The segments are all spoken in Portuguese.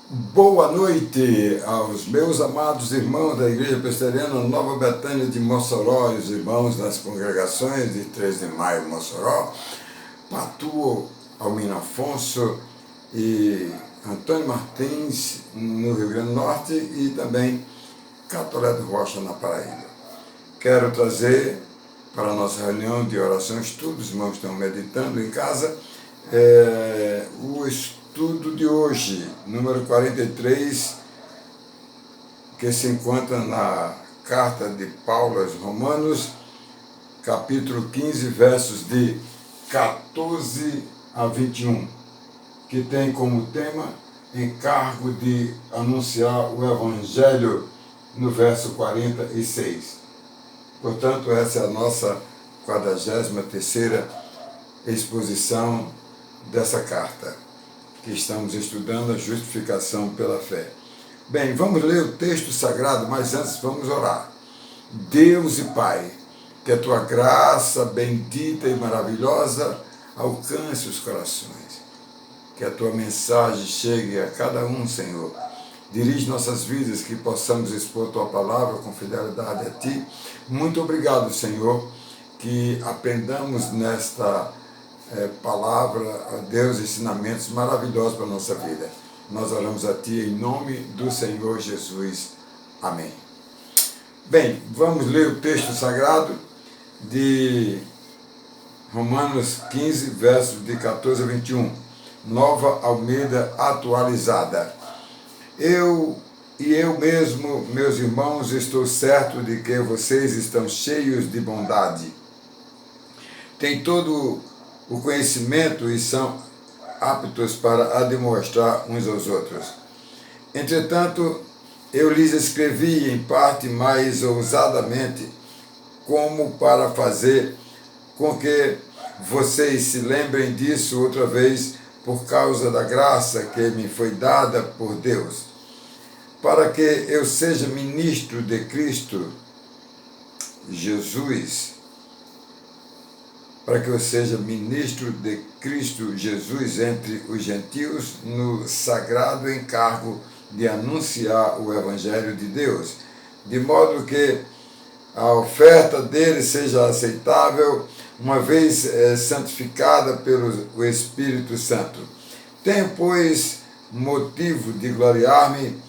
Boa noite aos meus amados irmãos da Igreja Presbiteriana Nova Betânia de Mossoró, e os irmãos das congregações de 3 de Maio, Mossoró, Patu, Almino Afonso e Antônio Martins, no Rio Grande do Norte, e também Catolé do Rocha, na Paraíba. Quero trazer para a nossa reunião de oração, estudo, os irmãos estão meditando em casa, o estudo de hoje, número 43, que se encontra na carta de Paulo aos Romanos, capítulo 15, versos de 14 a 21, que tem como tema encargo de anunciar o Evangelho no verso 46. Portanto, essa é a nossa 43ª exposição dessa carta, que estamos estudando a justificação pela fé. Bem, vamos ler o texto sagrado, mas antes vamos orar. Deus e Pai, que a tua graça bendita e maravilhosa alcance os corações, que a tua mensagem chegue a cada um, Senhor. Dirige nossas vidas, que possamos expor tua palavra com fidelidade a ti. Muito obrigado, Senhor, que aprendamos nesta palavra, a Deus, ensinamentos maravilhosos para a nossa vida. Nós oramos a ti em nome do Senhor Jesus. Amém. Bem, vamos ler o texto sagrado de Romanos 15, versos de 14 a 21. Nova Almeida atualizada. Eu mesmo, meus irmãos, estou certo de que vocês estão cheios de bondade. Tem todo o conhecimento e são aptos para a demonstrar uns aos outros. Entretanto, eu lhes escrevi em parte mais ousadamente, como para fazer com que vocês se lembrem disso outra vez, por causa da graça que me foi dada por Deus, para que eu seja ministro de Cristo Jesus, entre os gentios, no sagrado encargo de anunciar o Evangelho de Deus, de modo que a oferta dele seja aceitável, uma vez santificada pelo Espírito Santo. Tenho, pois, motivo de gloriar-me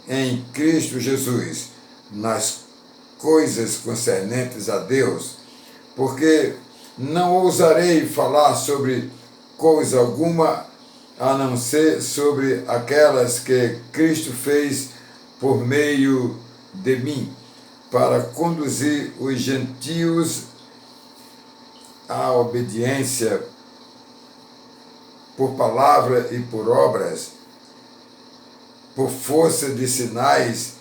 em Cristo Jesus, nas coisas concernentes a Deus, porque não ousarei falar sobre coisa alguma, a não ser sobre aquelas que Cristo fez por meio de mim, para conduzir os gentios à obediência por palavra e por obras, por força de sinais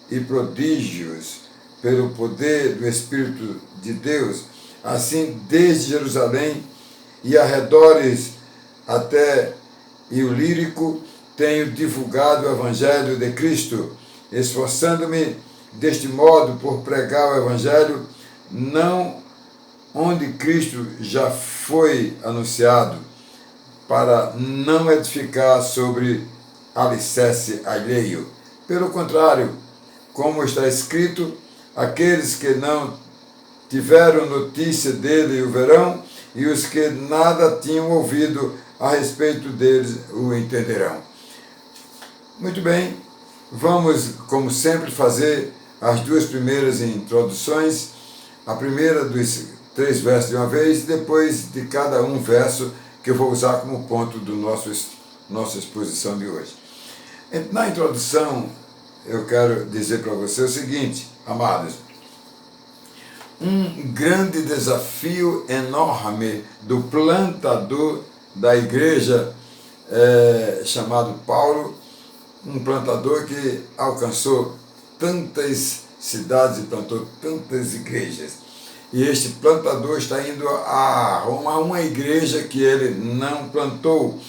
e prodígios, pelo poder do Espírito de Deus. Assim, desde Jerusalém e arredores até Ilírico, tenho divulgado o Evangelho de Cristo, esforçando-me deste modo por pregar o Evangelho, não onde Cristo já foi anunciado, para não edificar sobre alicerce alheio. Pelo contrário, como está escrito, aqueles que não tiveram notícia dele o verão, e os que nada tinham ouvido a respeito deles o entenderão. Muito bem, vamos, como sempre, fazer as duas primeiras introduções, a primeira dos 3 versos de uma vez, e depois de cada um verso que eu vou usar como ponto do nossa exposição de hoje. Na introdução, eu quero dizer para você o seguinte, amados: um grande desafio enorme do plantador da igreja, chamado Paulo, um plantador que alcançou tantas cidades e plantou tantas igrejas. E este plantador está indo a uma igreja que ele não plantou,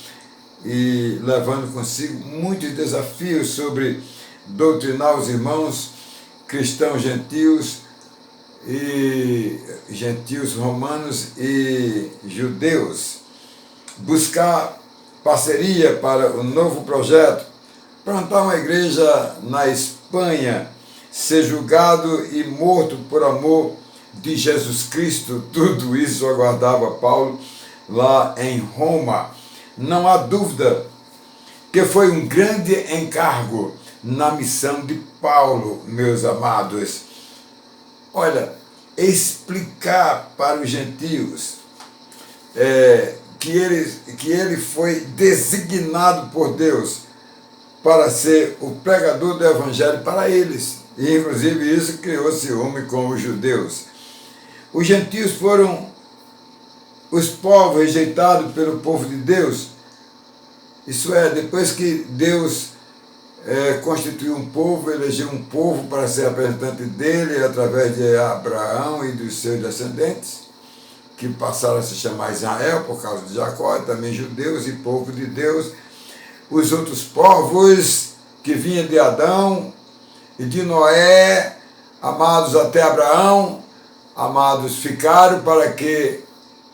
e levando consigo muitos desafios sobre doutrinar os irmãos cristãos gentios romanos e judeus, buscar parceria para o novo projeto plantar uma igreja na Espanha, ser julgado e morto por amor de Jesus Cristo, tudo isso aguardava Paulo lá em Roma. Não há dúvida que foi um grande encargo na missão de Paulo, meus amados. Olha, explicar para os gentios que ele foi designado por Deus para ser o pregador do evangelho para eles. E inclusive isso criou ciúme com os judeus. Os gentios foram os povos rejeitados pelo povo de Deus. Isso é, depois que Deus constituiu um povo, elegeu um povo para ser representante dele através de Abraão e dos seus descendentes, que passaram a se chamar Israel por causa de Jacó, e também judeus e povo de Deus. Os outros povos que vinham de Adão e de Noé, amados até Abraão, amados, ficaram para que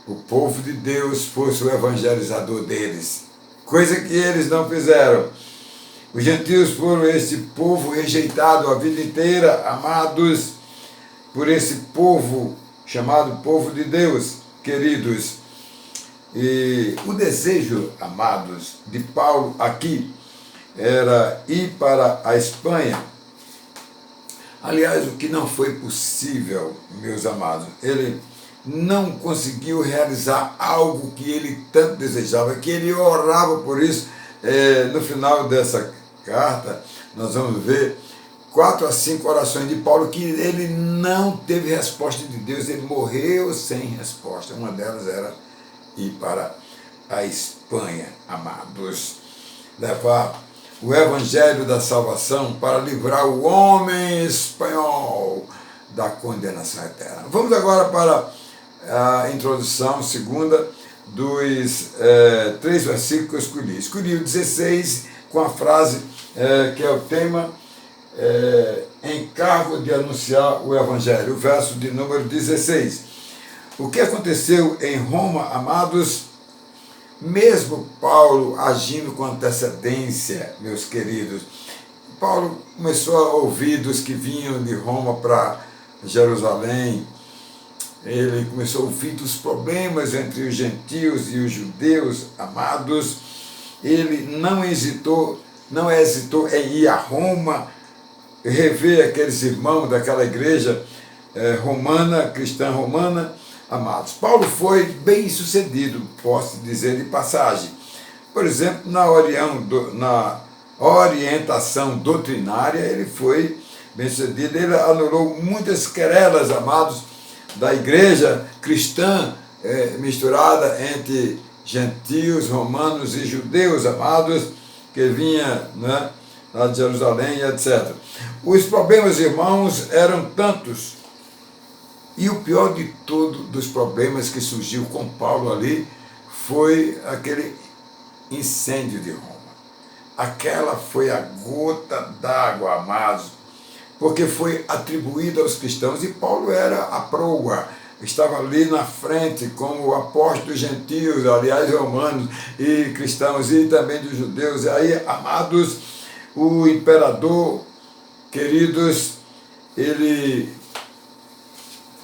o povo de Deus fosse o evangelizador deles, coisa que eles não fizeram. Os gentios foram esse povo rejeitado a vida inteira, amados, por esse povo chamado povo de Deus, queridos. E o desejo, amados, de Paulo aqui era ir para a Espanha. Aliás, o que não foi possível, meus amados, ele não conseguiu realizar algo que ele tanto desejava, que ele orava por isso. No final dessa carta, nós vamos ver 4 a 5 orações de Paulo que ele não teve resposta de Deus, ele morreu sem resposta. Uma delas era ir para a Espanha, amados, levar o evangelho da salvação para livrar o homem espanhol da condenação eterna. Vamos agora para a introdução segunda dos 3 versículos que eu escolhi. Escolhi o 16 com a frase que é o tema, encargo de anunciar o evangelho, o verso de número 16. O que aconteceu em Roma, amados, mesmo Paulo agindo com antecedência, meus queridos, Paulo começou a ouvir dos que vinham de Roma para Jerusalém, ele começou a ouvir dos problemas entre os gentios e os judeus, amados, ele não hesitou em ir a Roma, rever aqueles irmãos daquela igreja romana, cristã romana, amados. Paulo foi bem sucedido, posso dizer de passagem. Por exemplo, na orientação doutrinária, ele foi bem sucedido. Ele anulou muitas querelas, amados, da igreja cristã misturada entre gentios, romanos e judeus, amados, que vinha lá de Jerusalém, etc. Os problemas, irmãos, eram tantos. E o pior de tudo dos problemas que surgiu com Paulo ali foi aquele incêndio de Roma. Aquela foi a gota d'água, amados, porque foi atribuída aos cristãos e Paulo era a proa, estava ali na frente como o apóstolo dos gentios, aliás, romanos e cristãos e também dos judeus. E aí, amados, o imperador, queridos, ele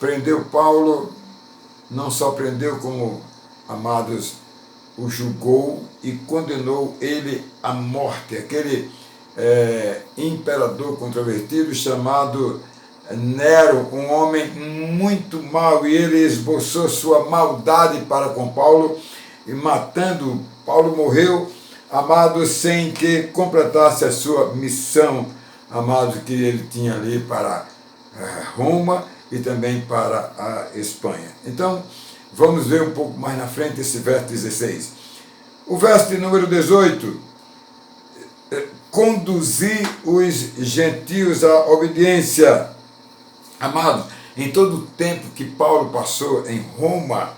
prendeu Paulo, não só prendeu como, amados, o julgou e condenou ele à morte. Aquele imperador controvertido chamado Nero, um homem muito mau, e ele esboçou sua maldade para com Paulo, e matando Paulo morreu, amados, sem que completasse a sua missão, amados, que ele tinha ali para Roma e também para a Espanha. Então, vamos ver um pouco mais na frente esse verso 16. O verso de número 18, conduzir os gentios à obediência. Amados, em todo o tempo que Paulo passou em Roma,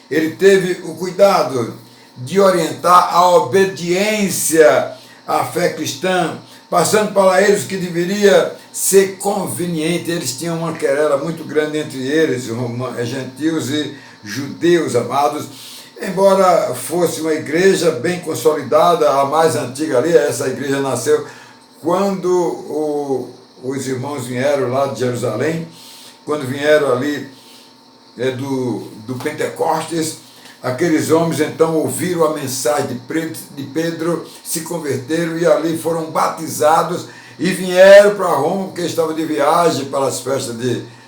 ele teve o cuidado de orientar a obediência à fé cristã, passando para eles que deveria ser conveniente. Eles tinham uma querela muito grande entre eles, gentios e judeus, amados. embora fosse uma igreja bem consolidada, a mais antiga ali, essa igreja nasceu quando os irmãos vieram lá de Jerusalém, quando vieram ali do Pentecostes, aqueles homens então ouviram a mensagem de Pedro, se converteram e ali foram batizados e vieram para Roma, porque estavam de viagem para as festas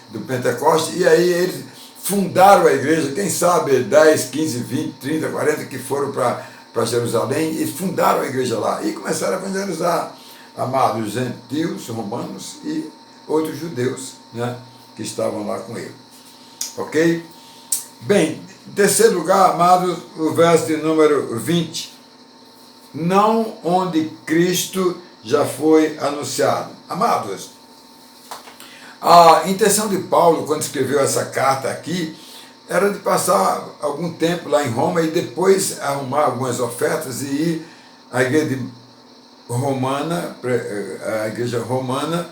do Pentecostes, e aí eles fundaram a igreja, quem sabe 10, 15, 20, 30, 40 que foram para Jerusalém e fundaram a igreja lá e começaram a evangelizar, amados gentios, romanos e outros judeus, né, que estavam lá com ele. Ok? Bem, em terceiro lugar, amados, o verso de número 20. Não onde Cristo já foi anunciado. Amados, a intenção de Paulo, quando escreveu essa carta aqui, era de passar algum tempo lá em Roma e depois arrumar algumas ofertas e ir à igreja romana, a igreja romana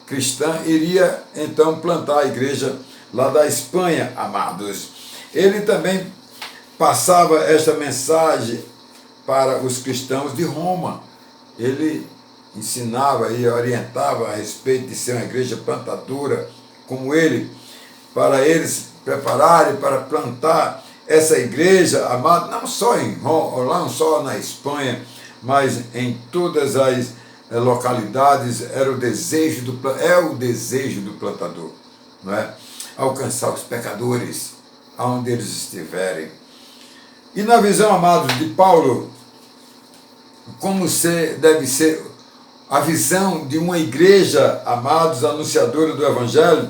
cristã, iria então plantar a igreja lá da Espanha, amados. Ele também passava esta mensagem para os cristãos de Roma. Ele ensinava e orientava a respeito de ser uma igreja plantadora como ele, para eles prepararem para plantar essa igreja, amado, não só em Roma, não só na Espanha, mas em todas as localidades. Era o desejo o desejo do plantador, não é? Alcançar os pecadores aonde eles estiverem. E na visão, amados, de Paulo, como deve ser a visão de uma igreja, amados, anunciadora do Evangelho,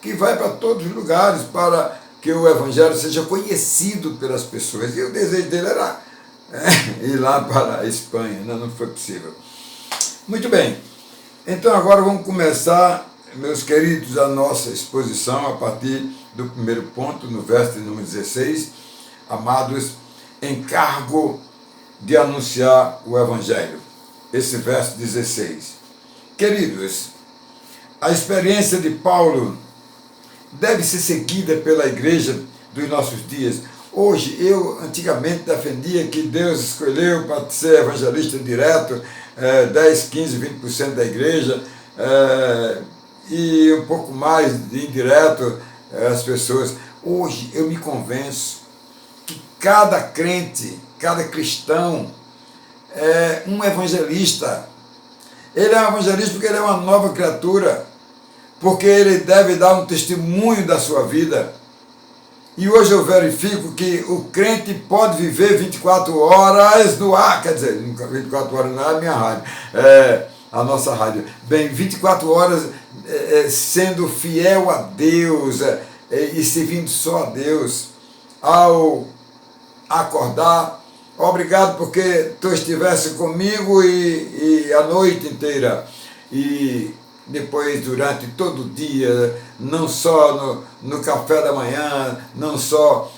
que vai para todos os lugares para que o Evangelho seja conhecido pelas pessoas. E o desejo dele era ir lá para a Espanha, não foi possível. Muito bem, então agora vamos começar, meus queridos, a nossa exposição a partir do primeiro ponto, no verso de número 16, amados, encargo de anunciar o Evangelho. Esse verso 16. Queridos, a experiência de Paulo deve ser seguida pela igreja dos nossos dias. Hoje, eu antigamente defendia que Deus escolheu para ser evangelista direto 10, 15, 20% da igreja, e um pouco mais de indireto as pessoas. Hoje eu me convenço que cada crente, cada cristão é um evangelista. Ele é um evangelista porque ele é uma nova criatura, porque ele deve dar um testemunho da sua vida. E hoje eu verifico que o crente pode viver 24 horas no ar, quer dizer, 24 horas não é a minha rádio, é a nossa rádio. Bem, 24 horas sendo fiel a Deus e servindo só a Deus. Ao acordar, obrigado porque tu estivesse comigo e a noite inteira. E depois, durante todo o dia, não só no café da manhã, não só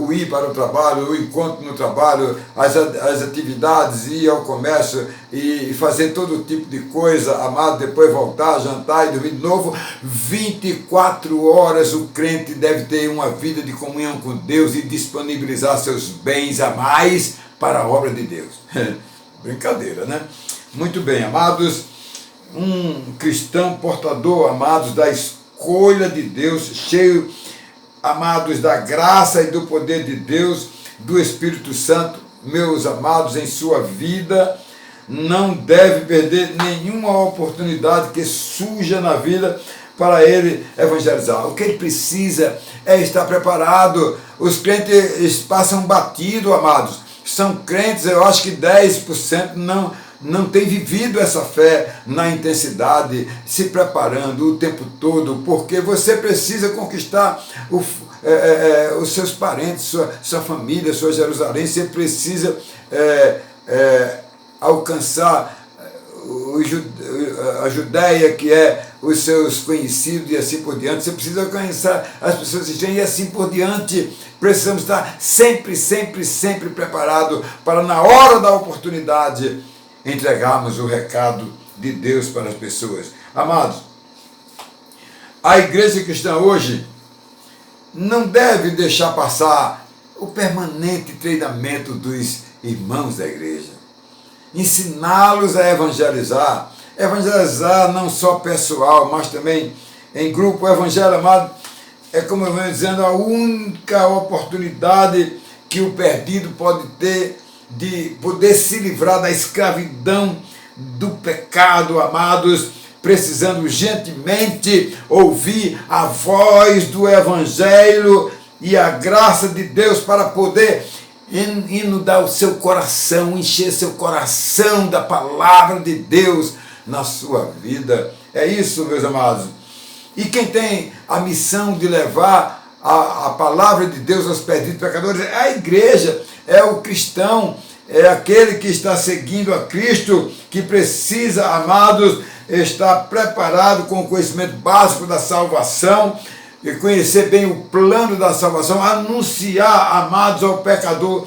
o ir para o trabalho, o encontro no trabalho, as atividades, ir ao comércio e fazer todo tipo de coisa, amado, depois voltar, jantar e dormir de novo. 24 horas o crente deve ter uma vida de comunhão com Deus e disponibilizar seus bens a mais para a obra de Deus. Brincadeira, né? Muito bem, amados. Um cristão portador, amados, da escolha de Deus, cheio, amados, da graça e do poder de Deus, do Espírito Santo, meus amados, em sua vida, não deve perder nenhuma oportunidade que surja na vida para ele evangelizar. O que ele precisa é estar preparado. Os crentes passam batido, amados. São crentes, eu acho que 10% não tem vivido essa fé na intensidade, se preparando o tempo todo, porque você precisa conquistar os seus parentes, sua família, sua Jerusalém. Você precisa alcançar a Judéia, que é os seus conhecidos e assim por diante. Você precisa alcançar as pessoas estranhas e assim por diante. Precisamos estar sempre, sempre, sempre preparado para, na hora da oportunidade, entregarmos o recado de Deus para as pessoas. Amados, a igreja cristã hoje não deve deixar passar o permanente treinamento dos irmãos da igreja. Ensiná-los a evangelizar. Evangelizar não só pessoal, mas também em grupo. O evangelho, amado, é, como eu venho dizendo, a única oportunidade que o perdido pode ter de poder se livrar da escravidão do pecado, amados, precisando urgentemente ouvir a voz do Evangelho e a graça de Deus para poder inundar o seu coração, encher seu coração da palavra de Deus na sua vida. É isso, meus amados. E quem tem a missão de levar a palavra de Deus aos perdidos pecadores é a igreja, é o cristão, é aquele que está seguindo a Cristo, que precisa, amados, estar preparado com o conhecimento básico da salvação e conhecer bem o plano da salvação, anunciar, amados, ao pecador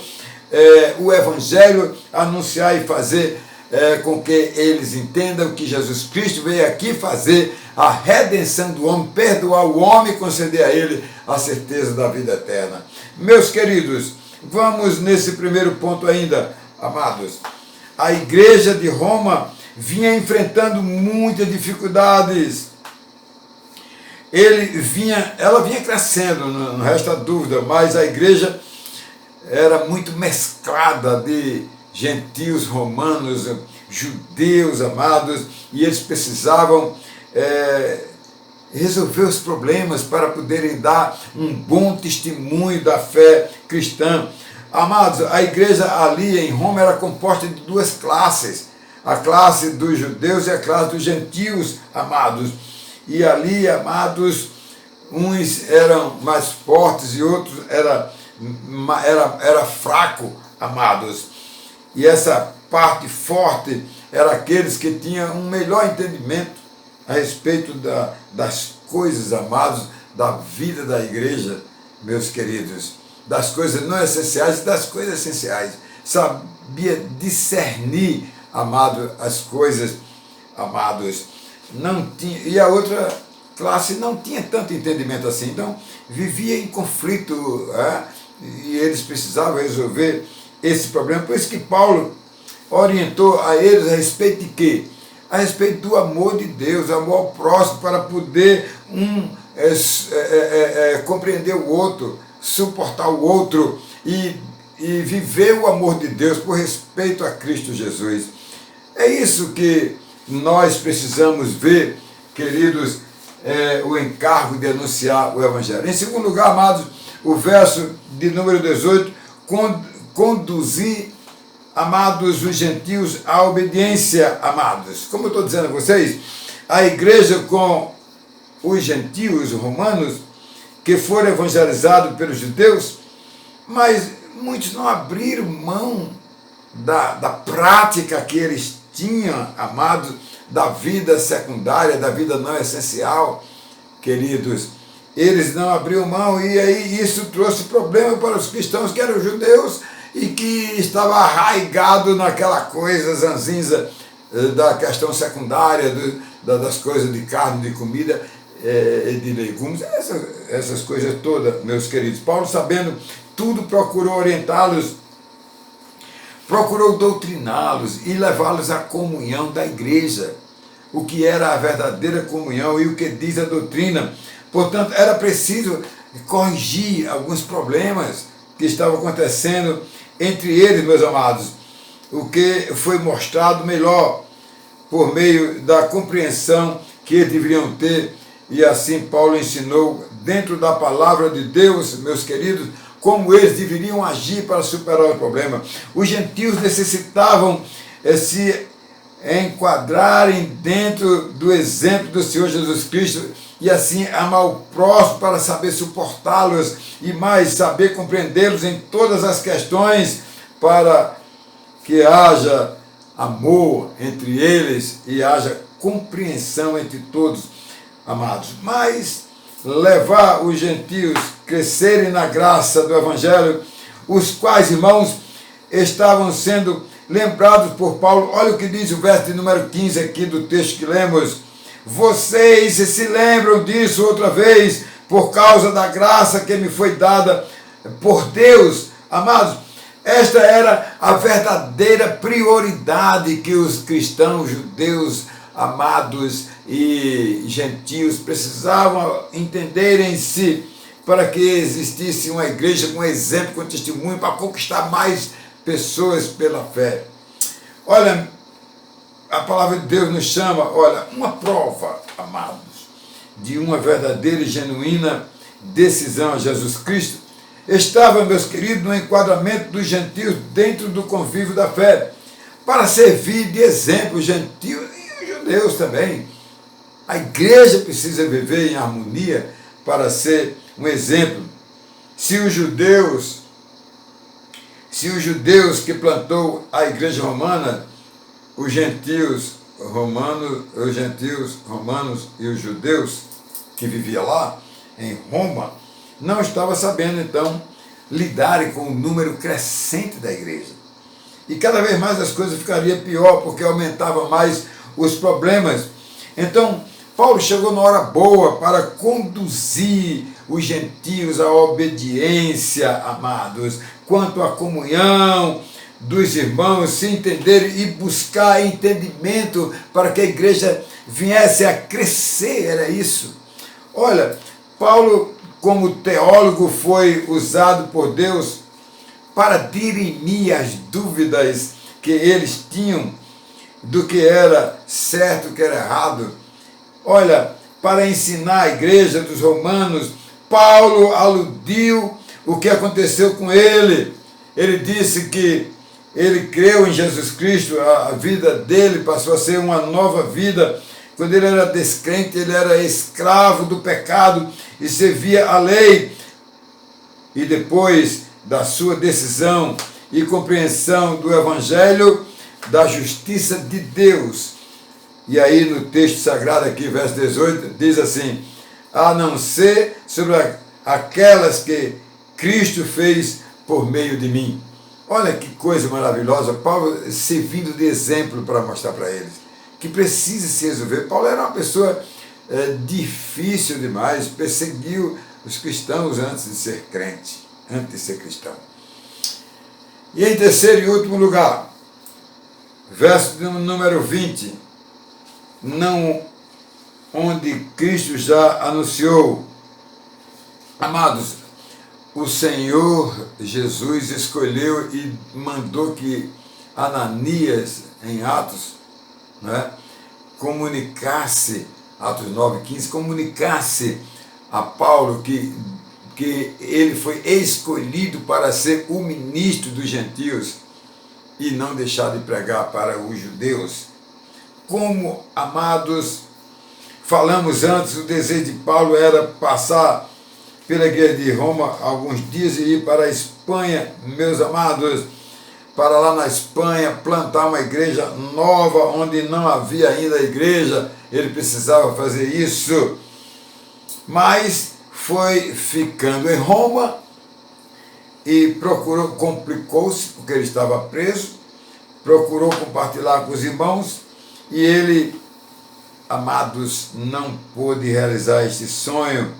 o Evangelho, anunciar e fazer com que eles entendam que Jesus Cristo veio aqui fazer a redenção do homem, perdoar o homem e conceder a ele a certeza da vida eterna. Meus queridos, vamos nesse primeiro ponto ainda, amados. A igreja de Roma vinha enfrentando muitas dificuldades. Ela vinha crescendo, não resta dúvida, mas a igreja era muito mesclada de gentios, romanos, judeus, amados, e eles precisavam resolver os problemas para poderem dar um bom testemunho da fé cristã. Amados, a igreja ali em Roma era composta de duas classes, a classe dos judeus e a classe dos gentios, amados. E ali, amados, uns eram mais fortes e outros era fraco, amados. E essa parte forte era aqueles que tinham um melhor entendimento a respeito das coisas, amados, da vida da igreja, meus queridos, das coisas não essenciais e das coisas essenciais. Sabia discernir, amado, as coisas, amados. Não tinha, e a outra classe não tinha tanto entendimento assim, então vivia em conflito, e eles precisavam resolver esse problema. Por isso que Paulo orientou a eles a respeito de quê? A respeito do amor de Deus, amor ao próximo, para poder compreender o outro, suportar o outro e viver o amor de Deus por respeito a Cristo Jesus. É isso que nós precisamos ver, queridos, o encargo de anunciar o Evangelho. Em segundo lugar, amados, o verso de número 18, conduzir, amados, os gentios à obediência, amados. Como eu estou dizendo a vocês, a igreja com os gentios romanos, que foram evangelizados pelos judeus, mas muitos não abriram mão da prática que eles tinham, amados, da vida secundária, da vida não essencial, queridos. Eles não abriam mão, e aí isso trouxe problema para os cristãos que eram judeus e que estavam arraigados naquela coisa zanzinza da questão secundária, das coisas de carne, de comida, de legumes, essas coisas todas, meus queridos. Paulo, sabendo tudo, procurou orientá-los, procurou doutriná-los e levá-los à comunhão da igreja, o que era a verdadeira comunhão e o que diz a doutrina. Portanto, era preciso corrigir alguns problemas que estavam acontecendo entre eles, meus amados, o que foi mostrado melhor por meio da compreensão que eles deveriam ter. E assim Paulo ensinou, dentro da palavra de Deus, meus queridos, como eles deveriam agir para superar o problema. Os gentios necessitavam se enquadrarem dentro do exemplo do Senhor Jesus Cristo e assim amar o próximo para saber suportá-los e mais saber compreendê-los em todas as questões, para que haja amor entre eles e haja compreensão entre todos, amados. Mas levar os gentios crescerem na graça do Evangelho, os quais, irmãos, estavam sendo lembrados por Paulo. Olha o que diz o verso de número 15 aqui do texto que lemos. Vocês se lembram disso outra vez, por causa da graça que me foi dada por Deus, amados. Esta era a verdadeira prioridade que os cristãos, judeus, amados e gentios precisavam entender em si, para que existisse uma igreja com exemplo, com testemunho, para conquistar mais pessoas pela fé. Olha, a palavra de Deus nos chama, olha, uma prova, amados, de uma verdadeira e genuína decisão a Jesus Cristo, estava, meus queridos, no enquadramento dos gentios dentro do convívio da fé, para servir de exemplo os gentios e os judeus também. A igreja precisa viver em harmonia para ser um exemplo. Se os judeus que plantou a igreja romana, os gentios romanos e os judeus que viviam lá em Roma, não estavam sabendo então lidarem com o número crescente da igreja. E cada vez mais as coisas ficariam pior, porque aumentavam mais os problemas. Então, Paulo chegou na hora boa para conduzir os gentios à obediência, amados, quanto à comunhão dos irmãos, se entenderem e buscar entendimento para que a igreja viesse a crescer, era isso. Olha, Paulo, como teólogo, foi usado por Deus para dirimir as dúvidas que eles tinham do que era certo e o que era errado. Olha, para ensinar a igreja dos romanos, Paulo aludiu o que aconteceu com ele. Ele disse que ele creu em Jesus Cristo, a vida dele passou a ser uma nova vida. Quando ele era descrente, ele era escravo do pecado e servia a lei. E depois da sua decisão e compreensão do Evangelho, da justiça de Deus. E aí no texto sagrado aqui, verso 18, diz assim: a não ser sobre aquelas que Cristo fez por meio de mim. Olha que coisa maravilhosa, Paulo servindo de exemplo para mostrar para eles que precisa se resolver. Paulo era uma pessoa difícil demais, perseguiu os cristãos antes de ser crente, antes de ser cristão. E em terceiro e último lugar, verso número 20, não onde Cristo já anunciou, amados, o Senhor Jesus escolheu e mandou que Ananias, em Atos, né, comunicasse, Atos 9:15, comunicasse a Paulo que ele foi escolhido para ser o ministro dos gentios e não deixar de pregar para os judeus. Como, amados, falamos antes, o desejo de Paulo era passar pela igreja de Roma alguns dias e ir para a Espanha, meus amados, para lá na Espanha plantar uma igreja nova, onde não havia ainda igreja. Ele precisava fazer isso, mas foi ficando em Roma e complicou-se, porque ele estava preso, procurou compartilhar com os irmãos e ele, amados, não pôde realizar este sonho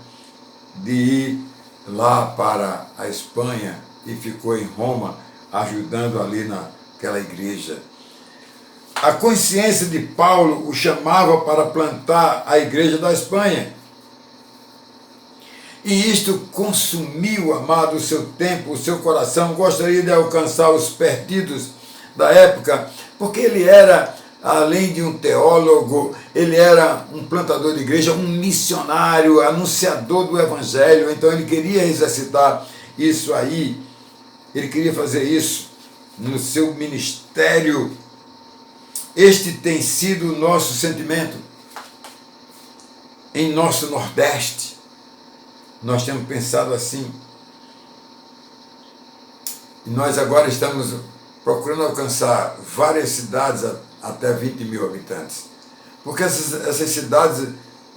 de ir lá para a Espanha e ficou em Roma, ajudando ali naquela igreja. A consciência de Paulo o chamava para plantar a igreja da Espanha. E isto consumiu, amado, o seu tempo, o seu coração. Gostaria de alcançar os perdidos da época, porque ele era, além de um teólogo, ele era um plantador de igreja, um missionário, anunciador do Evangelho. Então ele queria exercitar isso aí, ele queria fazer isso no seu ministério. Este tem sido o nosso sentimento em nosso Nordeste. Nós temos pensado assim. E nós agora estamos procurando alcançar várias cidades até 20 mil habitantes. Porque essas cidades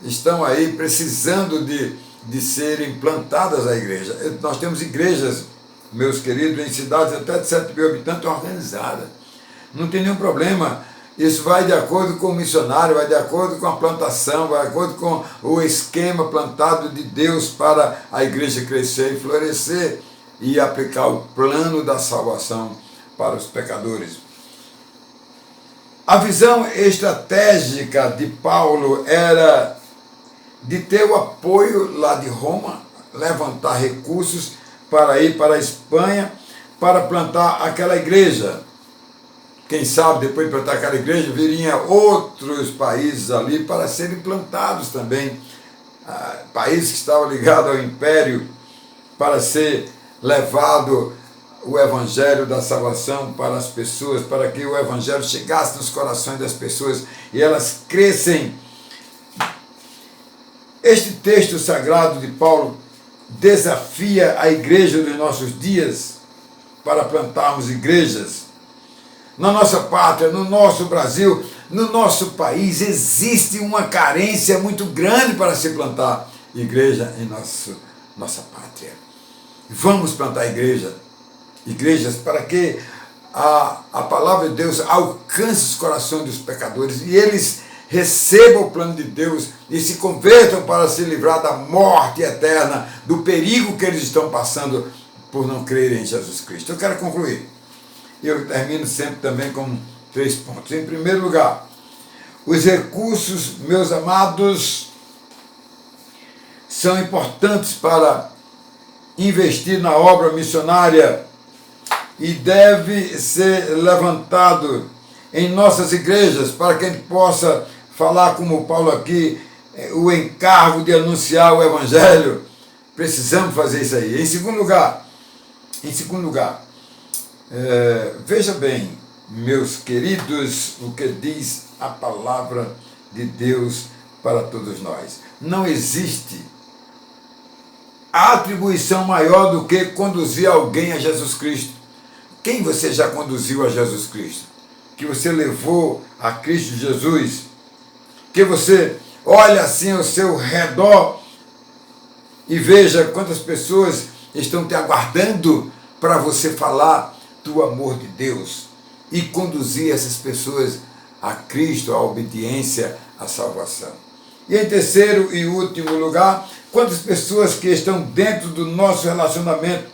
estão aí precisando de serem plantadas a igreja. Nós temos igrejas, meus queridos, em cidades até de 7 mil habitantes organizadas. Não tem nenhum problema. Isso vai de acordo com o missionário, vai de acordo com a plantação, vai de acordo com o esquema plantado de Deus para a igreja crescer e florescer. e aplicar o plano da salvação para os pecadores. A visão estratégica de Paulo era de ter o apoio lá de Roma, levantar recursos para ir para a Espanha, para plantar aquela igreja. Quem sabe, depois de plantar aquela igreja, viria outros países ali para serem plantados também. Países que estavam ligados ao império, para ser levado o evangelho da salvação para as pessoas, para que o evangelho chegasse nos corações das pessoas e elas crescem. Este texto sagrado de Paulo desafia a igreja dos nossos dias para plantarmos igrejas. Na nossa pátria, no nosso Brasil, no nosso país, existe uma carência muito grande para se plantar igreja em nossa pátria. Vamos plantar igrejas para que a palavra de Deus alcance os corações dos pecadores e eles recebam o plano de Deus e se convertam para se livrar da morte eterna, do perigo que eles estão passando por não crerem em Jesus Cristo. Eu quero concluir. Eu termino sempre também com 3 pontos. Em primeiro lugar, os recursos, meus amados, são importantes para investir na obra missionária e deve ser levantado em nossas igrejas para que a gente possa falar, como Paulo aqui, o encargo de anunciar o evangelho. Precisamos fazer isso aí. Em segundo lugar, veja bem, meus queridos, o que diz a palavra de Deus para todos nós. Não existe atribuição maior do que conduzir alguém a Jesus Cristo. Quem você já conduziu a Jesus Cristo? Que você levou a Cristo Jesus? Que você olha assim ao seu redor e veja quantas pessoas estão te aguardando para você falar do amor de Deus e conduzir essas pessoas a Cristo, à obediência, à salvação. E em terceiro e último lugar, quantas pessoas que estão dentro do nosso relacionamento,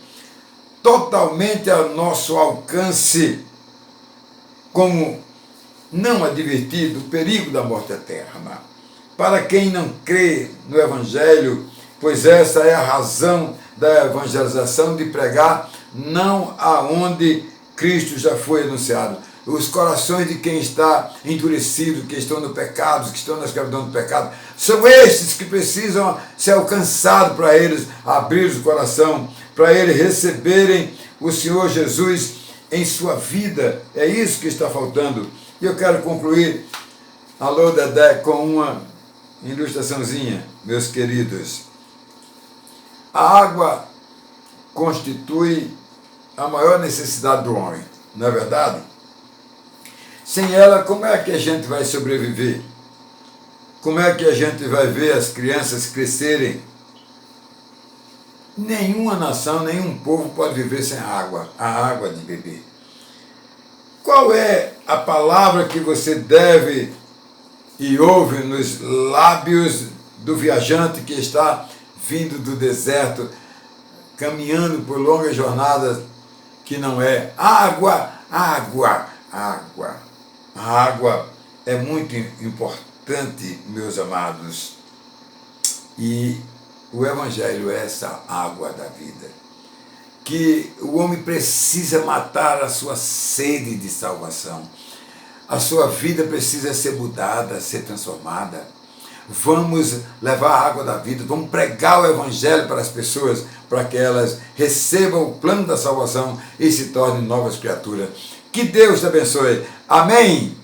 totalmente ao nosso alcance, como não advertir do perigo da morte eterna. Para quem não crê no Evangelho, pois essa é a razão da evangelização, de pregar não aonde Cristo já foi anunciado. Os corações de quem está endurecido, que estão no pecado, que estão na escravidão do pecado, são estes que precisam ser alcançados para eles abrir o coração, para eles receberem o Senhor Jesus em sua vida. É isso que está faltando. E eu quero concluir, alô Dedé, com uma ilustraçãozinha, meus queridos. A água constitui a maior necessidade do homem, não é verdade? Sem ela, como é que a gente vai sobreviver? Como é que a gente vai ver as crianças crescerem? Nenhuma nação, nenhum povo pode viver sem água, a água de beber. Qual é a palavra que você deve e ouve nos lábios do viajante que está vindo do deserto, caminhando por longas jornadas, que não é água, água, água? A água é muito importante, meus amados, e o Evangelho é essa água da vida, que o homem precisa matar a sua sede de salvação, a sua vida precisa ser mudada, ser transformada. Vamos levar a água da vida, vamos pregar o Evangelho para as pessoas, para que elas recebam o plano da salvação e se tornem novas criaturas. Que Deus te abençoe. Amém.